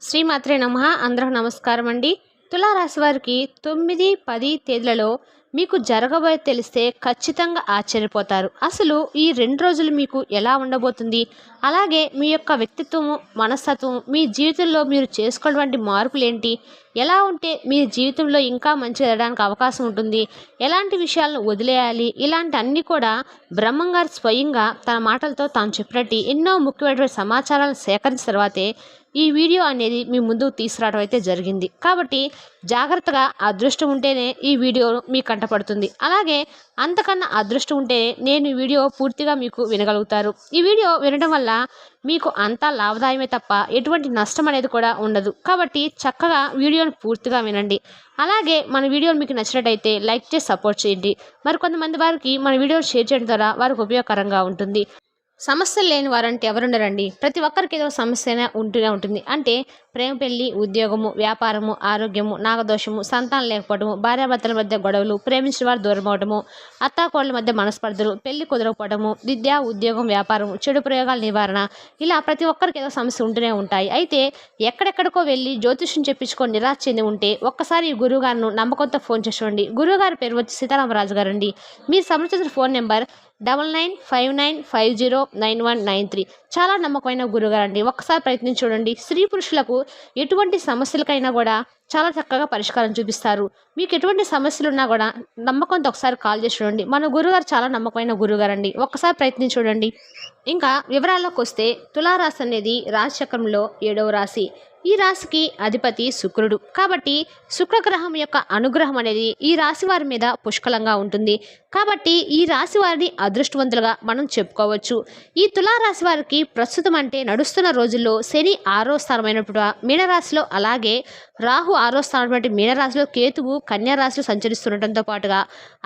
శ్రీమాత్రే నమః. అందరికి నమస్కారం అండి. తులారాశి వారికి 9, 10 తేదీలలో మీకు జరగబోయే తెలిస్తే ఖచ్చితంగా ఆశ్చర్యపోతారు. అసలు ఈ 2 రోజులు మీకు ఎలా ఉండబోతుంది? అలాగే మీ యొక్క వ్యక్తిత్వము, మనస్తత్వం, మీ జీవితంలో మీరు చేసుకోవటువంటి మార్పులేంటి? ఎలా ఉంటే మీ జీవితంలో ఇంకా మంచి జరగడానికి అవకాశం ఉంటుంది? ఎలాంటి విషయాలను వదిలేయాలి? ఇలాంటి అన్నీ కూడా బ్రహ్మంగారు స్వయంగా తన మాటలతో తాను చెప్పినట్టు ఎన్నో ముఖ్యమైనటువంటి సమాచారాలను సేకరించిన తర్వాతే ఈ వీడియో అనేది మీ ముందుకు తీసుకురావడం అయితే జరిగింది. కాబట్టి జాగ్రత్తగా అదృష్టం ఉంటేనే ఈ వీడియో మీ కంటపడుతుంది. అలాగే అంతకన్నా అదృష్టం ఉంటేనే నేను ఈ వీడియో పూర్తిగా మీకు వినగలుగుతారు. ఈ వీడియో వినడం వల్ల మీకు అంతా లాభదాయమే తప్ప ఎటువంటి నష్టం అనేది కూడా ఉండదు. కాబట్టి చక్కగా వీడియోను పూర్తిగా వినండి. అలాగే మన వీడియోలు మీకు నచ్చినట్టయితే లైక్ చేసి సపోర్ట్ చేయండి. మరికొంతమంది వారికి మన వీడియోలు షేర్ చేయడం ద్వారా వారికి ఉపయోగకరంగా ఉంటుంది. సమస్యలు లేని వారంటే ఎవరుండరండి. ప్రతి ఒక్కరికి ఏదో సమస్య ఉంటూనే ఉంటుంది. అంటే ప్రేమ, పెళ్లి, ఉద్యోగము, వ్యాపారము, ఆరోగ్యము, నాగదోషము, సంతానం లేకపోవడము, భార్యాభర్తల మధ్య గొడవలు, ప్రేమించిన వారు దూరం అవడము, అత్తాకోళ్ళ మధ్య మనస్పర్ధలు, పెళ్లి కుదరకపోవడము, విద్య, ఉద్యోగం, వ్యాపారం, చెడు ప్రయోగాల నివారణ, ఇలా ప్రతి ఒక్కరికి ఏదో సమస్య ఉంటూనే ఉంటాయి. అయితే ఎక్కడెక్కడికో వెళ్ళి జ్యోతిష్యం చెప్పించుకొని నిరాశ చెంది ఉంటే ఒక్కసారి ఈ గురువుగారిను నమ్మకంతో ఫోన్ చేసి చూడండి. గురువుగారి పేరు వచ్చి సీతారామరాజు గారు అండి. మీరు సంప్రదించిన ఫోన్ నెంబర్ 9959509193. చాలా నమ్మకమైన గురుగారు అండి. ఒక్కసారి ప్రయత్నించి చూడండి. స్త్రీ పురుషులకు ఎటువంటి సమస్యలకైనా కూడా చాలా చక్కగా పరిష్కారం చూపిస్తారు. మీకు ఎటువంటి సమస్యలు ఉన్నా కూడా నమ్మకంతో ఒకసారి కాల్ చేసి చూడండి. మన గురుగారు చాలా నమ్మకమైన గురుగారు అండి. ఒక్కసారి ప్రయత్నించి చూడండి. ఇంకా వివరాల్లోకి వస్తే తులారాశి అనేది రాశి చక్రంలో 7వ రాశి. ఈ రాశికి అధిపతి శుక్రుడు. కాబట్టి శుక్రగ్రహం యొక్క అనుగ్రహం అనేది ఈ రాశి వారి మీద పుష్కలంగా ఉంటుంది. కాబట్టి ఈ రాశి వారిని అదృష్టవంతులుగా మనం చెప్పుకోవచ్చు. ఈ తులారాశి వారికి ప్రస్తుతం అంటే నడుస్తున్న రోజుల్లో శని 6వ స్థానమైనప్పుడు మీనరాశిలో, అలాగే రాహు 6వ స్థానమైనటువంటి మీనరాశిలో, కేతువు కన్యా రాశిలో సంచరిస్తుండటంతో పాటుగా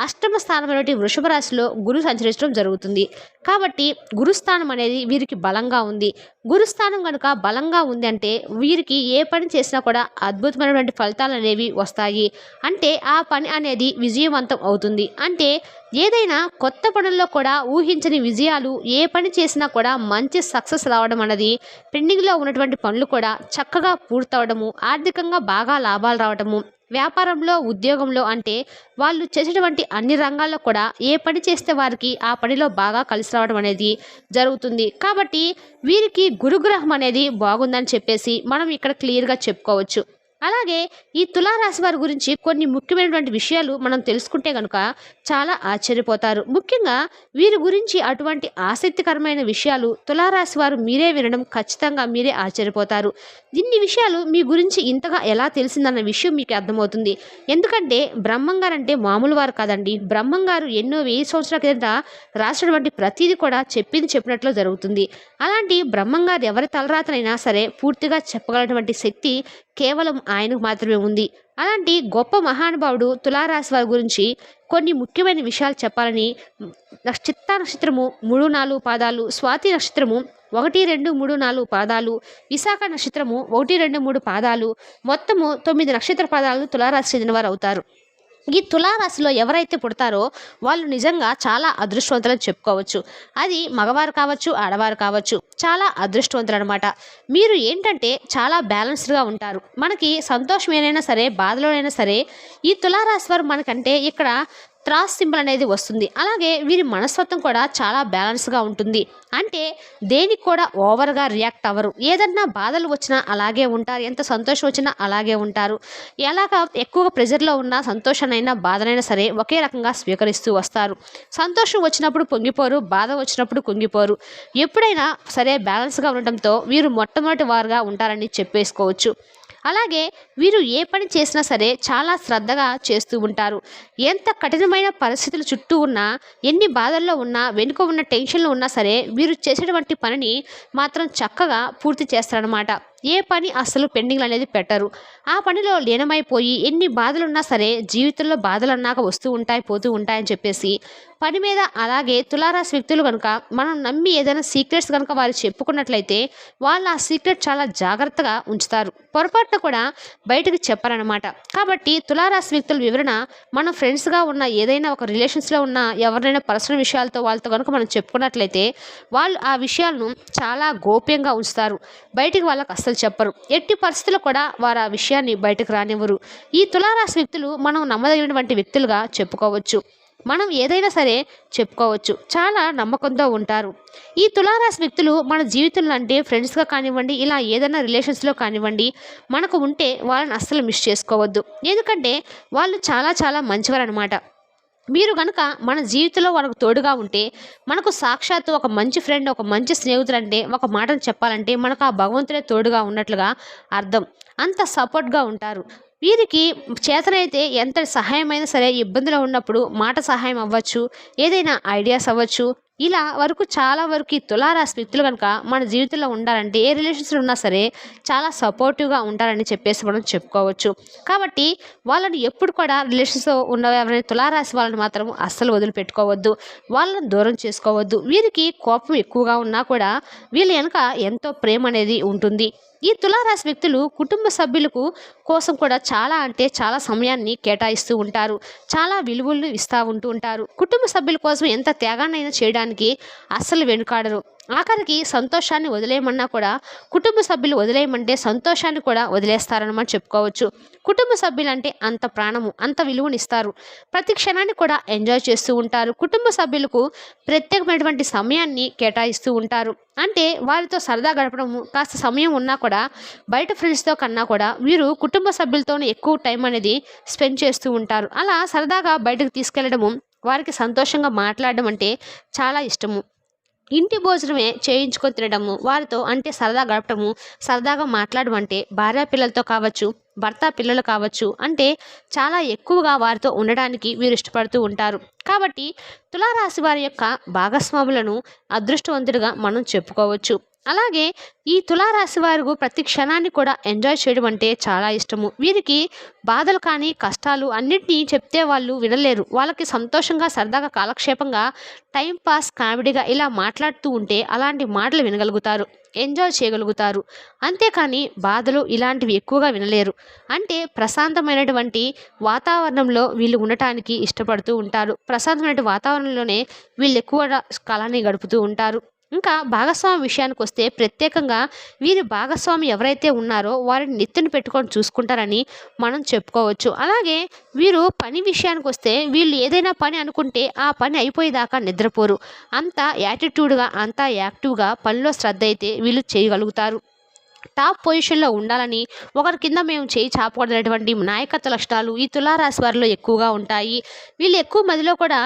అష్టమ స్థానమైనటువంటి వృషభ రాశిలో గురు సంచరించడం జరుగుతుంది. కాబట్టి గురుస్థానం అనేది వీరికి బలంగా ఉంది. గురుస్థానం కనుక బలంగా ఉంది అంటే వీరికి ఏ పని చేసినా కూడా అద్భుతమైనటువంటి ఫలితాలు అనేవి వస్తాయి. అంటే ఆ పని అనేది విజయవంతం అవుతుంది. అంటే ఏదైనా కొత్త పనుల్లో కూడా ఊహించని విజయాలు, ఏ పని చేసినా కూడా మంచి సక్సెస్ రావడం అనేది, పెండింగ్లో ఉన్నటువంటి పనులు కూడా చక్కగా పూర్తవడము, ఆర్థికంగా బాగా లాభాలు రావడము, వ్యాపారంలో, ఉద్యోగంలో అంటే వాళ్ళు చేసేటువంటి అన్ని రంగాల్లో కూడా ఏ పని చేస్తే వారికి ఆ పనిలో బాగా కలిసి రావడం అనేది జరుగుతుంది. కాబట్టి వీరికి గురుగ్రహం అనేది బాగుందని చెప్పేసి మనం ఇక్కడ క్లియర్గా చెప్పుకోవచ్చు. అలాగే ఈ తులారాశి వారి గురించి కొన్ని ముఖ్యమైనటువంటి విషయాలు మనం తెలుసుకుంటే కనుక చాలా ఆశ్చర్యపోతారు. ముఖ్యంగా వీరి గురించి అటువంటి ఆసక్తికరమైన విషయాలు తులారాశి వారు మీరే వినడం ఖచ్చితంగా మీరే ఆశ్చర్యపోతారు. ఇన్ని విషయాలు మీ గురించి ఇంతగా ఎలా తెలిసిందన్న విషయం మీకు అర్థమవుతుంది. ఎందుకంటే బ్రహ్మంగారు అంటే మామూలు వారు కాదండి. బ్రహ్మంగారు ఎన్నో 1000 సంవత్సరాల కిందట రాసినటువంటి ప్రతిదీ కూడా చెప్పింది చెప్పినట్లు జరుగుతుంది. అలాంటి బ్రహ్మంగారు ఎవరి తలరాతనైనా సరే పూర్తిగా చెప్పగలటువంటి శక్తి కేవలం ఆయనకు మాత్రమే ఉంది. అలాంటి గొప్ప మహానుభావుడు తులారాశి వారి గురించి కొన్ని ముఖ్యమైన విషయాలు చెప్పాలని, చిత్తా నక్షత్రము 3, 4 పాదాలు, స్వాతి నక్షత్రము 1, 2, 3, 4 పాదాలు, విశాఖ నక్షత్రము 1, 2, 3 పాదాలు, మొత్తము 9 నక్షత్ర పాదాలు తులారాశి చెందిన వారు అవుతారు. ఈ తులారాశిలో ఎవరైతే పుడతారో వాళ్ళు నిజంగా చాలా అదృష్టవంతులని చెప్పుకోవచ్చు. అది మగవారు కావచ్చు, ఆడవారు కావచ్చు, చాలా అదృష్టవంతులు అనమాట. మీరు ఏంటంటే చాలా బ్యాలెన్స్డ్గా ఉంటారు. మనకి సంతోషం ఏదైనా సరే, బాధలోనైనా సరే ఈ తులారాశి వారు మనకంటే ఇక్కడ క్రాస్ సింబల్ అనేది వస్తుంది. అలాగే వీరి మనస్తత్వం కూడా చాలా బ్యాలెన్స్గా ఉంటుంది. అంటే దేనికి కూడా ఓవర్గా రియాక్ట్ అవ్వరు. ఏదన్నా బాధలు వచ్చినా అలాగే ఉంటారు, ఎంత సంతోషం వచ్చినా అలాగే ఉంటారు. ఎలాగా ఎక్కువగా ప్రెజర్లో ఉన్న సంతోషానైనా బాధనైనా సరే ఒకే రకంగా స్వీకరిస్తూ వస్తారు. సంతోషం వచ్చినప్పుడు పొంగిపోరు, బాధ వచ్చినప్పుడు కుంగిపోరు. ఎప్పుడైనా సరే బ్యాలెన్స్గా ఉండటంతో వీరు మొట్టమొదటి వారుగా ఉంటారని చెప్పేసుకోవచ్చు. అలాగే వీరు ఏ పని చేసినా సరే చాలా శ్రద్ధగా చేస్తూ ఉంటారు. ఎంత కఠినమైన పరిస్థితులు చుట్టూ ఉన్నా, ఎన్ని బాధల్లో ఉన్నా, వెనుక ఉన్న టెన్షన్లు ఉన్నా సరే వీరు చేసేటువంటి పనిని మాత్రం చక్కగా పూర్తి చేస్తారనమాట. ఏ పని అసలు పెండింగ్లు అనేది పెట్టరు. ఆ పనిలో లీనమైపోయి ఎన్ని బాధలున్నా సరే జీవితంలో బాధలు అన్నాక వస్తూ ఉంటాయి, పోతూ ఉంటాయని చెప్పేసి పని మీద అలాగే తులారాశి వ్యక్తులు కనుక మనం నమ్మి ఏదైనా సీక్రెట్స్ కనుక వారు చెప్పుకున్నట్లయితే వాళ్ళు ఆ సీక్రెట్ చాలా జాగ్రత్తగా ఉంచుతారు. పొరపాటున కూడా బయటకు చెప్పరనమాట. కాబట్టి తులారాశి వ్యక్తుల వివరణ మనం ఫ్రెండ్స్గా ఉన్న ఏదైనా ఒక రిలేషన్స్లో ఉన్న ఎవరినైనా పర్సనల్ విషయాలతో వాళ్ళతో కనుక మనం చెప్పుకున్నట్లయితే వాళ్ళు ఆ విషయాలను చాలా గోప్యంగా ఉంచుతారు. బయటికి వాళ్ళకి అస్సలు చెప్పరు. ఎట్టి పరిస్థితుల్లో కూడా వారు ఆ విషయాన్ని బయటకు రానివ్వరు. ఈ తులారాశి వ్యక్తులు మనం నమ్మదగినటువంటి వ్యక్తులుగా చెప్పుకోవచ్చు. మనం ఏదైనా సరే చెప్పుకోవచ్చు. చాలా నమ్మకంతో ఉంటారు. ఈ తులారాశి వ్యక్తులు మన జీవితంలో అంటే ఫ్రెండ్స్గా కానివ్వండి, ఇలా ఏదైనా రిలేషన్స్లో కానివ్వండి, మనకు ఉంటే వాళ్ళని అస్సలు మిస్ చేసుకోవద్దు. ఎందుకంటే వాళ్ళు చాలా చాలా మంచివారు అనమాట. మీరు కనుక మన జీవితంలో వాళ్ళకు తోడుగా ఉంటే, మనకు సాక్షాత్తు ఒక మంచి ఫ్రెండ్, ఒక మంచి స్నేహితుడు అంటే, ఒక మాటను చెప్పాలంటే మనకు ఆ భగవంతుడే తోడుగా ఉన్నట్లుగా అర్థం. అంత సపోర్ట్గా ఉంటారు. వీరికి చేతనైతే ఎంత సహాయమైనా సరే ఇబ్బందిలో ఉన్నప్పుడు మాట సహాయం అవ్వచ్చు, ఏదైనా ఐడియాస్ అవ్వచ్చు. ఇలా వరకు చాలా వరకు ఈ తులారాశి వ్యక్తులు కనుక మన జీవితంలో ఉండాలంటే ఏ రిలేషన్స్లో ఉన్నా సరే చాలా సపోర్టివ్గా ఉంటారని చెప్పేసి మనం చెప్పుకోవచ్చు. కాబట్టి వాళ్ళని ఎప్పుడు కూడా రిలేషన్స్లో ఉన్న ఎవరైనా తులారాశి వాళ్ళని మాత్రం అస్సలు వదిలిపెట్టుకోవద్దు. వాళ్ళని దూరం చేసుకోవద్దు. వీరికి కోపం ఎక్కువగా ఉన్నా కూడా వీళ్ళ వెనక ఎంతో ప్రేమ అనేది ఉంటుంది. ఈ తులారాశి వ్యక్తులు కుటుంబ సభ్యులకు కోసం కూడా చాలా అంటే చాలా సమయాన్ని కేటాయిస్తూ ఉంటారు. చాలా విలువలను ఉంటూ ఉంటారు. కుటుంబ సభ్యుల కోసం ఎంత త్యాగాన్నైనా చేయడానికి అస్సలు వెనుకాడరు. ఆఖరికి సంతోషాన్ని వదిలేయమన్నా కూడా కుటుంబ సభ్యులు వదిలేయమంటే సంతోషాన్ని కూడా వదిలేస్తారనమాట చెప్పుకోవచ్చు. కుటుంబ సభ్యులు అంటే అంత ప్రాణము, అంత విలువనిస్తారు. ప్రతి క్షణాన్ని కూడా ఎంజాయ్ చేస్తూ ఉంటారు. కుటుంబ సభ్యులకు ప్రత్యేకమైనటువంటి సమయాన్ని కేటాయిస్తూ ఉంటారు. అంటే వారితో సరదా గడపడము, కాస్త సమయం ఉన్నా కూడా బయట ఫ్రెండ్స్తో కన్నా కూడా వీరు కుటుంబ సభ్యులతోనే ఎక్కువ టైం అనేది స్పెండ్ చేస్తూ ఉంటారు. అలా సరదాగా బయటకు తీసుకెళ్లడము, వారికి సంతోషంగా మాట్లాడడం అంటే చాలా ఇష్టము. ఇంటి భోజనమే చేయించుకొని తినడము, వారితో అంటే సరదా గడపడము, సరదాగా మాట్లాడడం అంటే భార్య పిల్లలతో కావచ్చు, భర్త పిల్లలు కావచ్చు, అంటే చాలా ఎక్కువగా వారితో ఉండడానికి వీరు ఇష్టపడుతూ ఉంటారు. కాబట్టి తులారాశి వారి యొక్క భాగస్వాములను అదృష్టవంతుడిగా మనం చెప్పుకోవచ్చు. అలాగే ఈ తులారాశి వారు ప్రతి క్షణాన్ని కూడా ఎంజాయ్ చేయడం అంటే చాలా ఇష్టము. వీరికి బాధలు కానీ కష్టాలు అన్నిటినీ చెప్తే వాళ్ళు వినలేరు. వాళ్ళకి సంతోషంగా సరదాగా కాలక్షేపంగా టైం పాస్ కామెడీగా ఇలా మాట్లాడుతూ ఉంటే అలాంటి మాటలు వినగలుగుతారు, ఎంజాయ్ చేయగలుగుతారు. అంతేకాని బాధలు ఇలాంటివి ఎక్కువగా వినలేరు. అంటే ప్రశాంతమైనటువంటి వాతావరణంలో వీళ్ళు ఉండటానికి ఇష్టపడుతూ ఉంటారు. ప్రశాంతమైన వాతావరణంలోనే వీళ్ళు ఎక్కువ కాలాన్ని గడుపుతూ ఉంటారు. ఇంకా భాగస్వామి విషయానికి వస్తే ప్రత్యేకంగా వీరి భాగస్వామి ఎవరైతే ఉన్నారో వారిని నెత్తిన పెట్టుకొని చూసుకుంటారని మనం చెప్పుకోవచ్చు. అలాగే వీరు పని విషయానికి వస్తే వీళ్ళు ఏదైనా పని అనుకుంటే ఆ పని అయిపోయేదాకా నిద్రపోరు. అంత యాటిట్యూడ్గా, అంత యాక్టివ్గా పనిలో శ్రద్ధ అయితే వీళ్ళు చేయగలుగుతారు. టాప్ పొజిషన్లో ఉండాలని, ఒకరి కింద మేము చేయి చాపకూడదనేటువంటి నాయకత్వ లక్షణాలు ఈ తులారాశి వారిలో ఎక్కువగా ఉంటాయి. వీళ్ళు ఎక్కువ మందిలో కూడా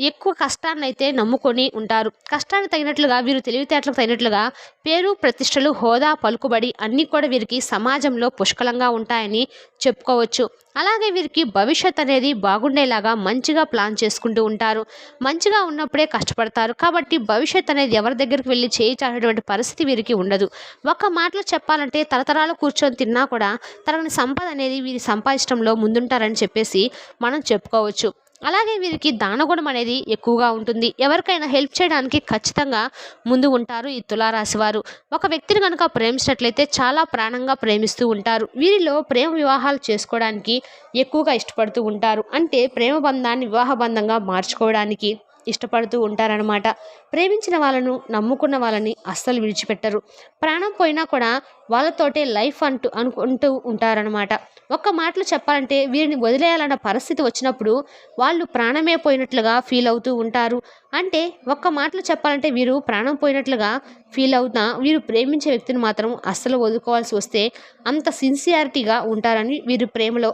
ఎక్కువ కష్టాన్ని అయితే నమ్ముకొని ఉంటారు. కష్టానికి తగినట్లుగా వీరు తెలివితేటలకు తగినట్లుగా పేరు ప్రతిష్టలు, హోదా, పలుకుబడి అన్నీ కూడా వీరికి సమాజంలో పుష్కలంగా ఉంటాయని చెప్పుకోవచ్చు. అలాగే వీరికి భవిష్యత్ అనేది బాగుండేలాగా మంచిగా ప్లాన్ చేసుకుంటూ ఉంటారు. మంచిగా ఉన్నప్పుడే కష్టపడతారు. కాబట్టి భవిష్యత్ అనేది ఎవరి దగ్గరికి వెళ్ళి చేయి చాటేటువంటి పరిస్థితి వీరికి ఉండదు. ఒక్క మాటలో చెప్పాలంటే తరతరాలు కూర్చొని తిన్నా కూడా తనని సంపద అనేది వీరి సంపాదించడంలో ముందుంటారని చెప్పేసి మనం చెప్పుకోవచ్చు. అలాగే వీరికి దానగుణం అనేది ఎక్కువగా ఉంటుంది. ఎవరికైనా హెల్ప్ చేయడానికి ఖచ్చితంగా ముందు ఉంటారు ఈ తులారాశి వారు. ఒక వ్యక్తిని కనుక ప్రేమించినట్లయితే చాలా ప్రాణంగా ప్రేమిస్తూ ఉంటారు. వీరిలో ప్రేమ వివాహాలు చేసుకోవడానికి ఎక్కువగా ఇష్టపడుతూ ఉంటారు. అంటే ప్రేమ బంధాన్ని వివాహ బంధంగా మార్చుకోవడానికి ఇష్టపడుతూ ఉంటారనమాట. ప్రేమించిన వాళ్ళను, నమ్ముకున్న వాళ్ళని అస్సలు విడిచిపెట్టరు. ప్రాణం పోయినా కూడా వాళ్ళతోటే లైఫ్ అనుకుంటూ ఉంటారనమాట. ఒక్క మాటలు చెప్పాలంటే వీరిని వదిలేయాలన్న పరిస్థితి వచ్చినప్పుడు వాళ్ళు ప్రాణమే పోయినట్లుగా ఫీల్ అవుతూ ఉంటారు. అంటే ఒక్క మాటలు చెప్పాలంటే వీరు ప్రాణం పోయినట్లుగా ఫీల్ అవుతున్నా వీరు ప్రేమించే వ్యక్తిని మాత్రం అస్సలు వదులుకోవాల్సి వస్తే అంత సిన్సియారిటీగా ఉంటారని వీరి ప్రేమలో.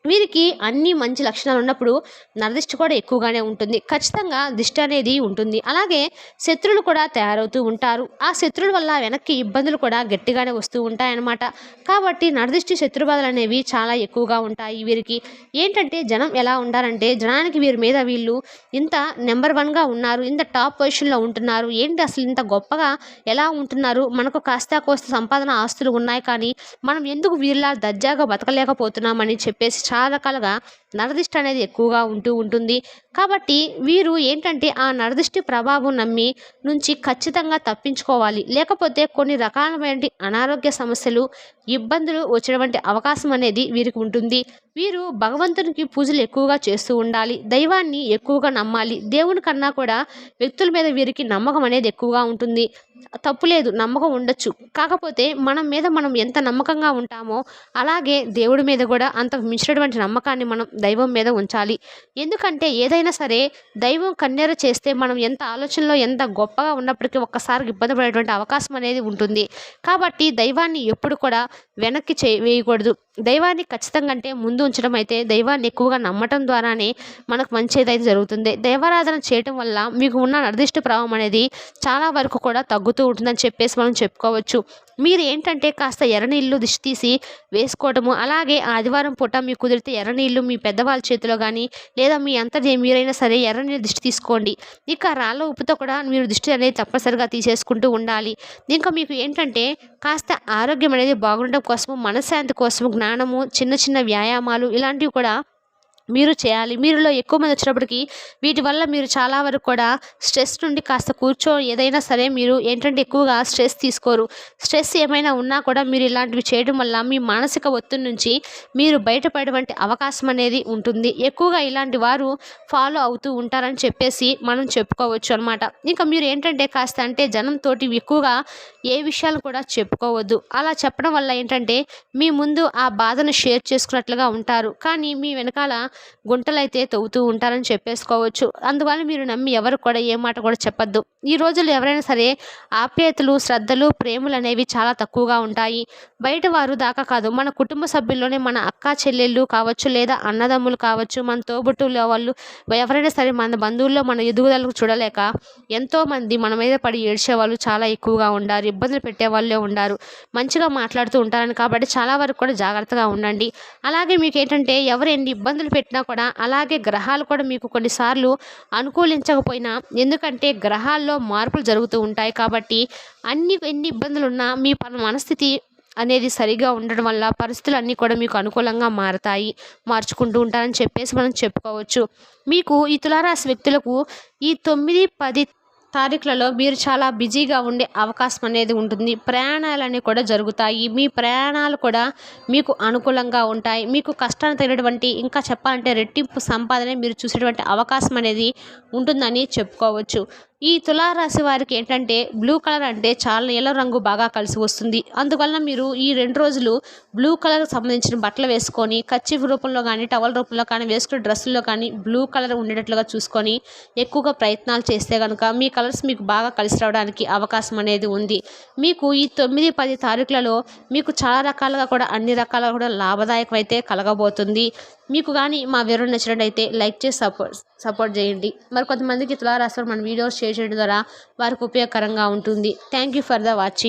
వీరికి అన్ని మంచి లక్షణాలు ఉన్నప్పుడు నరదిష్టి కూడా ఎక్కువగానే ఉంటుంది. ఖచ్చితంగా దిష్టి అనేది ఉంటుంది. అలాగే శత్రువులు కూడా తయారవుతూ ఉంటారు. ఆ శత్రువుల వల్ల వెనక్కి ఇబ్బందులు కూడా గట్టిగానే వస్తూ ఉంటాయన్నమాట. కాబట్టి నరదిష్టి శత్రుబాధలు అనేవి చాలా ఎక్కువగా ఉంటాయి వీరికి. ఏంటంటే జనం ఎలా ఉండాలంటే జనానికి వీరి మీద వీళ్ళు ఇంత నెంబర్ 1గా ఉన్నారు, ఇంత టాప్ పొజిషన్లో ఉంటున్నారు, ఏంటి అసలు ఇంత గొప్పగా ఎలా ఉంటున్నారు, మనకు కాస్త సంపాదన ఆస్తులు ఉన్నాయి కానీ మనం ఎందుకు వీళ్ళ దర్జాగా బతకలేకపోతున్నామని చెప్పేసి చాలా రకాలుగా నరదిష్టి అనేది ఎక్కువగా ఉంటూ ఉంటుంది. కాబట్టి వీరు ఏంటంటే ఆ నరదిష్టి ప్రభావం నుంచి ఖచ్చితంగా తప్పించుకోవాలి. లేకపోతే కొన్ని రకాలమైనటువంటి అనారోగ్య సమస్యలు, ఇబ్బందులు వచ్చేటువంటి అవకాశం అనేది వీరికి ఉంటుంది. వీరు భగవంతునికి పూజలు ఎక్కువగా చేస్తూ ఉండాలి. దైవాన్ని ఎక్కువగా నమ్మాలి. దేవుని కన్నా కూడా వ్యక్తుల మీద వీరికి నమ్మకం అనేది ఎక్కువగా ఉంటుంది. తప్పులేదు, నమ్మకం ఉండొచ్చు. కాకపోతే మనం ఎంత నమ్మకంగా ఉంటామో అలాగే దేవుడి మీద కూడా అంత మించినటువంటి నమ్మకాన్ని మనం దైవం మీద ఉంచాలి. ఎందుకంటే ఏదైనా సరే దైవం కన్నెర చేస్తే మనం ఎంత ఆలోచనలో ఎంత గొప్పగా ఉన్నప్పటికీ ఒక్కసారి ఇబ్బంది పడేటువంటి అవకాశం అనేది ఉంటుంది. కాబట్టి దైవాన్ని ఎప్పుడు కూడా వెనక్కి వేయకూడదు. దైవాన్ని ఖచ్చితంగా అంటే ముందు ఉంచడం అయితే దైవాన్ని ఎక్కువగా నమ్మటం ద్వారానే మనకు మంచిదైతే జరుగుతుంది. దైవారాధన చేయటం వల్ల మీకు ఉన్న నిర్దిష్ట ప్రభావం అనేది చాలా వరకు కూడా తగ్గుతూ ఉంటుందని చెప్పేసి మనం చెప్పుకోవచ్చు. మీరు ఏంటంటే కాస్త ఎర్రనీళ్ళు దిష్టి తీసి వేసుకోవటము, అలాగే ఆదివారం పూట మీకు కుదిరితే ఎర్రనీళ్ళు మీ పెద్దవాళ్ళ చేతిలో కానీ లేదా మీ అంతటి మీరైనా సరే ఎర్రనీళ్ళు దిష్టి తీసుకోండి. ఇక రాళ్ళ ఉప్పుతో కూడా మీరు దిష్టి అనేది తప్పనిసరిగా తీసేసుకుంటూ ఉండాలి. ఇంకా మీకు ఏంటంటే కాస్త ఆరోగ్యం అనేది బాగుండడం కోసము, మనశ్శాంతి కోసము జ్ఞానము, చిన్న చిన్న వ్యాయామాలు ఇలాంటివి కూడా మీరు చేయాలి. మీరులో ఎక్కువ మంది వచ్చినప్పటికీ వీటి వల్ల మీరు చాలా వరకు కూడా స్ట్రెస్ నుండి కాస్త ఏదైనా సరే మీరు ఏంటంటే ఎక్కువగా స్ట్రెస్ తీసుకోరు. స్ట్రెస్ ఏమైనా ఉన్నా కూడా మీరు ఇలాంటివి చేయడం వల్ల మీ మానసిక ఒత్తిడి నుంచి మీరు బయటపడేటువంటి అవకాశం అనేది ఉంటుంది. ఎక్కువగా ఇలాంటి వారు ఫాలో అవుతూ ఉంటారని చెప్పేసి మనం చెప్పుకోవచ్చు అనమాట. ఇంకా మీరు ఏంటంటే కాస్త అంటే జనంతోటి ఎక్కువగా ఏ విషయాలు కూడా చెప్పుకోవద్దు. అలా చెప్పడం వల్ల ఏంటంటే మీ ముందు ఆ బాధను షేర్ చేసుకున్నట్లుగా ఉంటారు, కానీ మీ వెనకాల గుంటలైతే తవ్వుతూ ఉంటారని చెప్పేసుకోవచ్చు. అందువల్ల మీరు నమ్మి ఎవరు కూడా ఏ మాట కూడా చెప్పొద్దు. ఈ రోజుల్లో ఎవరైనా సరే ఆప్యాయతలు, శ్రద్ధలు, ప్రేమలు అనేవి చాలా తక్కువగా ఉంటాయి. బయట వారు దాకా కాదు, మన కుటుంబ సభ్యుల్లోనే మన అక్క చెల్లెళ్ళు కావచ్చు, లేదా అన్నదమ్ములు కావచ్చు, మన తోబుట్టువుల వాళ్ళు ఎవరైనా సరే మన బంధువుల్లో మన ఎదుగుదలకు చూడలేక ఎంతోమంది మన మీద పడి ఏడ్చేవాళ్ళు చాలా ఎక్కువగా ఉండారు. ఇబ్బందులు పెట్టే వాళ్ళే ఉండారు. మంచిగా మాట్లాడుతూ ఉంటారని కాబట్టి చాలా వరకు కూడా జాగ్రత్తగా ఉండండి. అలాగే మీకు ఏంటంటే ఎవరు ఎన్ని ఇబ్బందులు పెట్టినా కూడా అలాగే గ్రహాలు కూడా మీకు కొన్నిసార్లు అనుకూలించకపోయినా, ఎందుకంటే గ్రహాల్లో మార్పులు జరుగుతూ ఉంటాయి కాబట్టి ఎన్ని ఇబ్బందులున్నా మీ మనస్థితి అనేది సరిగా ఉండడం వల్ల పరిస్థితులు అన్నీ కూడా మీకు అనుకూలంగా మార్చుకుంటూ ఉంటారని చెప్పేసి మనం చెప్పుకోవచ్చు. మీకు ఈ తులారాశి వ్యక్తులకు ఈ 9, 10 తారీఖులలో మీరు చాలా బిజీగా ఉండే అవకాశం అనేది ఉంటుంది. ప్రయాణాలన్నీ కూడా జరుగుతాయి. మీ ప్రయాణాలు కూడా మీకు అనుకూలంగా ఉంటాయి. మీకు కష్టాన్ని తగినటువంటి ఇంకా చెప్పాలంటే రెట్టింపు సంపాదన మీరు చూసేటువంటి అవకాశం అనేది ఉంటుందని చెప్పుకోవచ్చు. ఈ తులారాశి వారికి ఏంటంటే బ్లూ కలర్ అంటే చాలా నీలం రంగు బాగా కలిసి వస్తుంది. అందువల్ల మీరు ఈ 2 రోజులు బ్లూ కలర్కి సంబంధించిన బట్టలు వేసుకొని కర్చీఫ్ రూపంలో కానీ టవల్ రూపంలో కానీ వేసుకునే డ్రెస్సుల్లో కానీ బ్లూ కలర్ ఉండేటట్లుగా చూసుకొని ఎక్కువగా ప్రయత్నాలు చేస్తే కనుక మీ కలర్స్ మీకు బాగా కలిసి రావడానికి అవకాశం అనేది ఉంది. మీకు ఈ 9, 10 తారీఖులలో మీకు చాలా రకాలుగా కూడా అన్ని రకాలుగా కూడా లాభదాయకం అయితే కలగబోతుంది. మీకు కానీ మా వివరణ నచ్చినట్టయితే లైక్ చేసి సపోర్ట్ చేయండి. మరి కొంతమందికి తులారాశి వారు మన వీడియోస్ షేర్ చేయడం ద్వారా వారికి ఉపయోగకరంగా ఉంటుంది. Thank you for the watching.